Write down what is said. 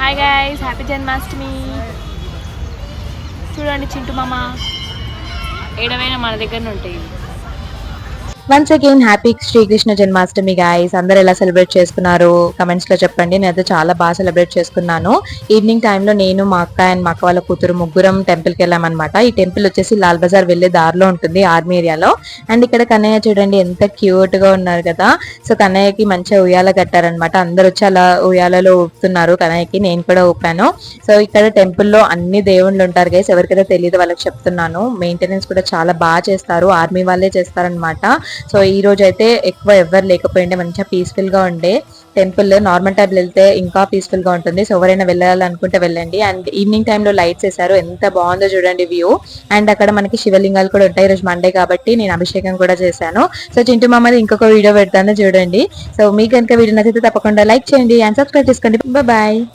Hi guys, happy Janmashtami. చూడండి చింటూ మామ ఏడవైనా మన దగ్గరనే ఉంటాయి. Once again happy Sri Krishna Janmashtami guys. అందరు ఎలా సెలబ్రేట్ చేసుకున్నారు కమెంట్స్ లో చెప్పండి. నేనైతే చాలా బాగా సెలబ్రేట్ చేసుకున్నాను. ఈవినింగ్ టైంలో నేను, మా అక్క అండ్ మా అక్క వాళ్ళ కూతురు ముగ్గురం టెంపుల్కి వెళ్ళామన్నమాట. ఈ టెంపుల్ వచ్చేసి లాల్ బజార్ వెళ్లే దారిలో ఉంటుంది, ఆర్మీ ఏరియాలో. అండ్ ఇక్కడ కన్నయ్య చూడండి ఎంత క్యూట్ గా ఉన్నారు కదా. సో కన్నయ్యకి మంచిగా ఉయ్యాల కట్టారనమాట. అందరు వచ్చి అలా ఉయ్యాలలో ఊపుతున్నారు కన్నయ్యకి. నేను కూడా ఊపాను. సో ఇక్కడ టెంపుల్లో అన్ని దేవుళ్ళు ఉంటారు గైస్. ఎవరికైతే తెలియదు వాళ్ళకి చెప్తున్నాను. మెయింటెనెన్స్ కూడా చాలా బాగా చేస్తారు, ఆర్మీ వాళ్ళే చేస్తారనమాట. సో ఈ రోజు అయితే ఎక్కువ ఎవరు లేకపోయిండే, మంచిగా పీస్ఫుల్ గా ఉండే టెంపుల్. నార్మల్ టైం వెళ్తే ఇంకా పీస్ఫుల్ గా ఉంటుంది. సో ఎవరైనా వెళ్ళాలనుకుంటే వెళ్ళండి. అండ్ ఈవినింగ్ టైంలో లైట్స్ వేసారు, ఎంత బాగుందో చూడండి వ్యూ. అండ్ అక్కడ మనకి శివలింగాలు కూడా ఉంటాయి. ఈరోజు మండే కాబట్టి నేను అభిషేకం కూడా చేశాను. సో చింటూ మామది ఇంకొక వీడియో పెడతాను చూడండి. సో మీకు కనుక వీడియో నచ్చితే తప్పకుండా లైక్ చేయండి అండ్ సబ్స్క్రైబ్ చేసుకోండి. బాయ్.